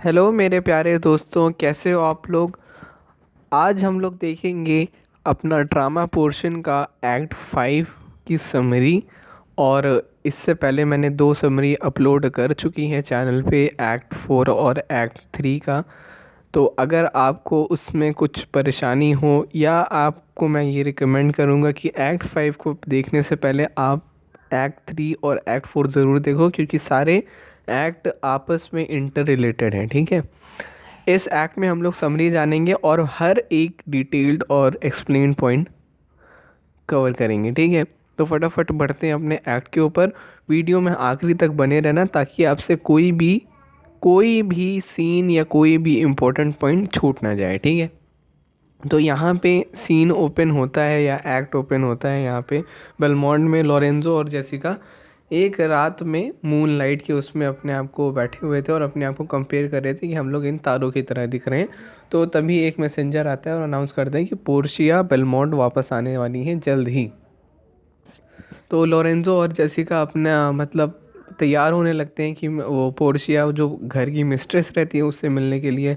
Hello मेरे प्यारे दोस्तों, कैसे हो आप लोग। आज हम लोग देखेंगे अपना ड्रामा पोर्शन का एक्ट 5 की समरी। और इससे पहले मैंने 2 समरी अपलोड कर चुकी हैं चैनल पे, एक्ट 4 और एक्ट 3 का। तो अगर आपको उसमें कुछ परेशानी हो या आपको मैं ये रिकमेंड करूँगा कि एक्ट 5 को देखने से पहले आप एक्ट 3 और एक्ट 4 ज़रूर देखो, क्योंकि सारे एक्ट आपस में इंटर रिलेटेड हैं। ठीक है, इस एक्ट में हम लोग समरी जानेंगे और हर एक डिटेल्ड और एक्सप्लेन पॉइंट कवर करेंगे। ठीक है, तो फटाफट बढ़ते हैं अपने एक्ट के ऊपर। वीडियो में आखिरी तक बने रहना ताकि आपसे कोई भी सीन या कोई भी इम्पोर्टेंट पॉइंट छूट ना जाए। ठीक है, तो यहाँ पे सीन ओपन होता है या एक्ट ओपन होता है यहाँ पे बेलमोंड में। लोरेंजो और जेसिका एक रात में मून लाइट के उसमें अपने आप को बैठे हुए थे और अपने आप को कंपेयर कर रहे थे कि हम लोग इन तारों की तरह दिख रहे हैं। तो तभी एक मैसेंजर आता है और अनाउंस करता है कि पोर्शिया बेलमोंड वापस आने वाली हैं जल्द ही। तो लोरेंजो और जेसिका अपना मतलब तैयार होने लगते हैं कि वो पोर्शिया जो घर की मिस्ट्रेस रहती है उससे मिलने के लिए।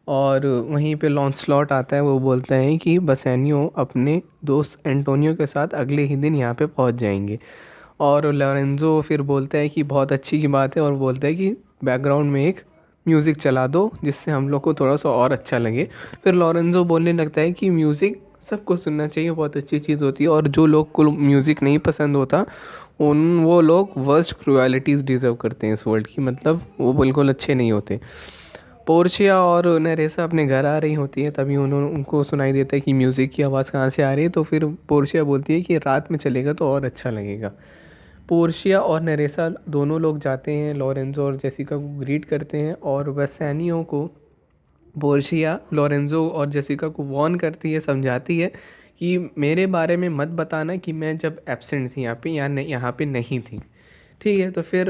और वहीं पे लॉन्सलॉट आता है, वो बोलता है कि बसेनियो अपने दोस्त एंटोनियो के साथ अगले ही दिन यहाँ पे पहुँच जाएंगे। और लोरेंजो फिर बोलता है कि बहुत अच्छी की बात है, और बोलता है कि बैकग्राउंड में एक म्यूज़िक चला दो जिससे हम लोग को थोड़ा सा और अच्छा लगे। फिर लोरेंजो बोलने लगता है कि म्यूज़िक सबको सुनना चाहिए, बहुत अच्छी चीज़ होती है, और जो लोग को म्यूज़िक नहीं पसंद होता वो लोग वर्स्ट क्रुएलिटीज़ डिज़र्व करते हैं इस वर्ल्ड की, मतलब वो बिल्कुल अच्छे नहीं होते। पोर्शिया और नरेसा अपने घर आ रही होती है, तभी उनको सुनाई देता है कि म्यूज़िक की आवाज़ कहाँ से आ रही है। तो फिर पोर्शिया बोलती है कि रात में चलेगा तो और अच्छा लगेगा। पोर्शिया और नरेसा दोनों लोग जाते हैं, लोरेंजो और जेसिका को ग्रीट करते हैं, और वैसानियो को पोर्शिया लोरेंजो और जेसिका को वार्न करती है, समझाती है कि मेरे बारे में मत बताना कि मैं जब एब्सेंट थी यहाँ पे या यहाँ पे नहीं थी। ठीक है, तो फिर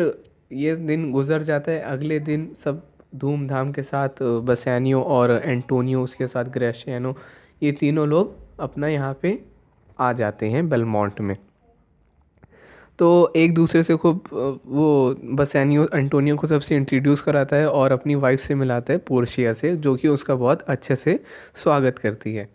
ये दिन गुजर जाता है। अगले दिन सब धूमधाम के साथ बसैनियो और एंटोनियो, उसके साथ ग्रेशियानो, ये तीनों लोग अपना यहाँ पे आ जाते हैं बेलमोंट में। तो एक दूसरे से खूब वो बसैनियो एंटोनियो को सबसे इंट्रोड्यूस कराता है और अपनी वाइफ से मिलाता है, पोर्शिया से, जो कि उसका बहुत अच्छे से स्वागत करती है।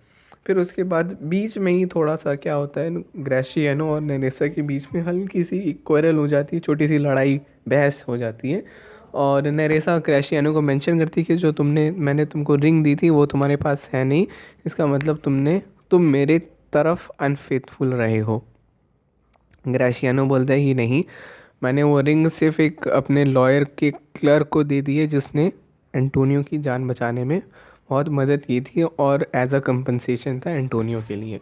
फिर उसके बाद बीच में ही थोड़ा सा क्या होता है, ग्रेशियानो और नेनेसा के बीच में हल्की सी क्वेरल हो जाती है, छोटी सी लड़ाई बहस हो जाती है। और नेरेसा ग्रेशियानो को मेंशन करती है कि जो मैंने तुमको रिंग दी थी वो तुम्हारे पास है नहीं, इसका मतलब तुम मेरे तरफ अनफेथफुल रहे हो। ग्रेशियानो बोलता है कि नहीं, मैंने वो रिंग सिर्फ एक अपने लॉयर के क्लर्क को दे दी है जिसने एंटोनियो की जान बचाने में बहुत मदद की थी, और एज अ कंपनसेशन था एंटोनियो के लिए।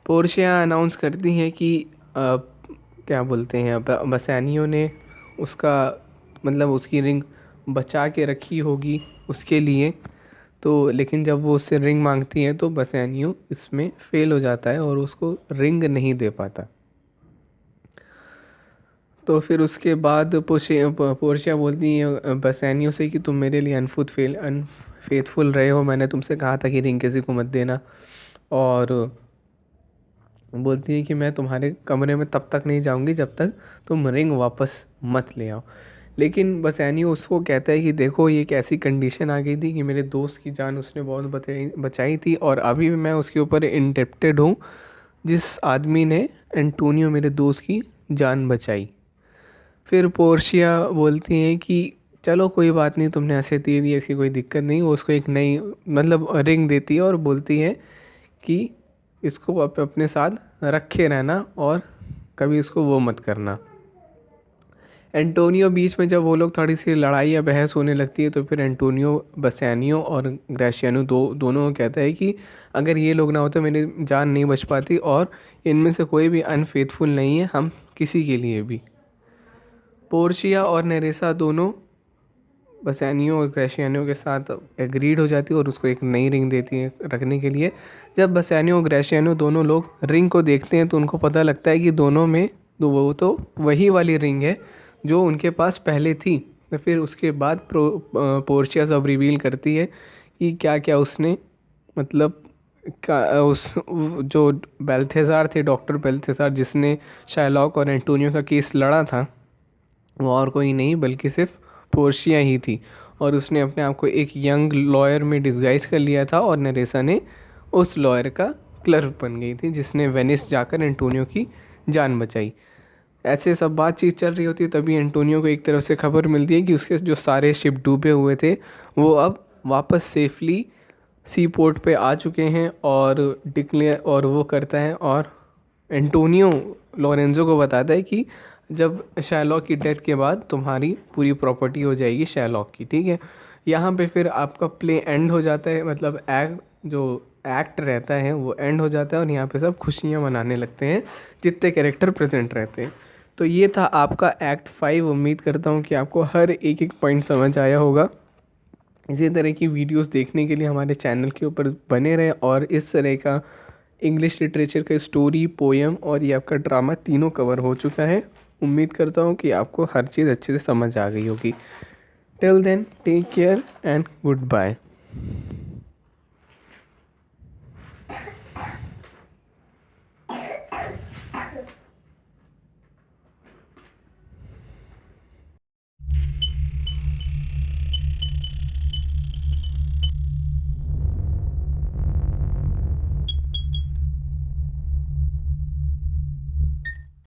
पोर्शिया अनाउंस करती है कि क्या बोलते हैं, बसैनियो ने उसका मतलब उसकी रिंग बचा के रखी होगी उसके लिए। तो लेकिन जब वो उससे रिंग मांगती है तो बसैनियो इसमें फेल हो जाता है और उसको रिंग नहीं दे पाता। तो फिर उसके बाद पोर्शिया बोलती है बसैनियो से कि तुम मेरे लिए अनफेथफुल रहे हो, मैंने तुमसे कहा था कि रिंग किसी को मत देना। और बोलती है कि मैं तुम्हारे कमरे में तब तक नहीं जाऊंगी जब तक तुम रिंग वापस मत ले आओ। लेकिन बसैनियो उसको कहता है कि देखो, ये एक ऐसी कंडीशन आ गई थी कि मेरे दोस्त की जान उसने बहुत बचाई थी, और अभी भी मैं उसके ऊपर इंडेप्टेड हूँ, जिस आदमी ने एंटोनियो मेरे दोस्त की जान बचाई। फिर पोर्शिया बोलती हैं कि चलो कोई बात नहीं, तुमने ऐसे दे दी, ऐसी कोई दिक्कत नहीं। वो उसको एक नई मतलब रिंग देती है और बोलती है कि इसको अपने साथ रखे रहना और कभी इसको वो मत करना। एंटोनियो बीच में जब वो लोग थोड़ी सी लड़ाई या बहस होने लगती है तो फिर एंटोनियो बसैनियो और ग्रेशियानो दोनों को कहता है कि अगर ये लोग ना होते मेरी जान नहीं बच पाती, और इनमें से कोई भी अनफेथफुल नहीं है हम किसी के लिए भी। पोर्शिया और नेरेसा दोनों बसैनियो और ग्रेशियानो के साथ एग्रीड हो जाती है और उसको एक नई रिंग देती है रखने के लिए। जब बसैनियो और ग्रेशियानो दोनों लोग रिंग को देखते हैं तो उनको पता लगता है कि दोनों में वो तो वही वाली रिंग है जो उनके पास पहले थी। तो फिर उसके बाद पोर्शिया सब रिवील करती है कि क्या क्या उसने मतलब उस जो बेल्थेसार थे, डॉक्टर बेल्थेसार, जिसने शाइलॉक और एंटोनियो का केस लड़ा था, वो और कोई नहीं बल्कि सिर्फ पोर्शिया ही थी। और उसने अपने आप को एक यंग लॉयर में डिस्गाइज कर लिया था और नरेसा ने उस लॉयर का क्लर्क बन गई थी जिसने वेनिस जाकर एंटोनियो की जान बचाई। ऐसे सब बातचीत चल रही होती है तभी एंटोनियो को एक तरफ से खबर मिलती है कि उसके जो सारे शिप डूबे हुए थे वो अब वापस सेफली सी पोर्ट पे आ चुके हैं और डिक्लेयर और वो करता है और एंटोनियो लोरेंजो को बताता है कि जब शैलॉक की डेथ के बाद तुम्हारी पूरी प्रॉपर्टी हो जाएगी शैलॉक की, ठीक है। यहाँ पे फिर आपका प्ले एंड हो जाता है, मतलब एक्ट रहता है वो एंड हो जाता है और यहाँ पे सब खुशियाँ मनाने लगते हैं जितने कैरेक्टर प्रेजेंट रहते हैं। तो ये था आपका एक्ट 5। उम्मीद करता हूँ कि आपको हर एक एक पॉइंट समझ आया होगा। इसी तरह की वीडियोस देखने के लिए हमारे चैनल के ऊपर बने रहें और इस तरह का इंग्लिश लिटरेचर का स्टोरी, पोएम और ये आपका ड्रामा तीनों कवर हो चुका है। उम्मीद करता हूँ कि आपको हर चीज़ अच्छे से समझ आ गई होगी। Till then take care and good bye.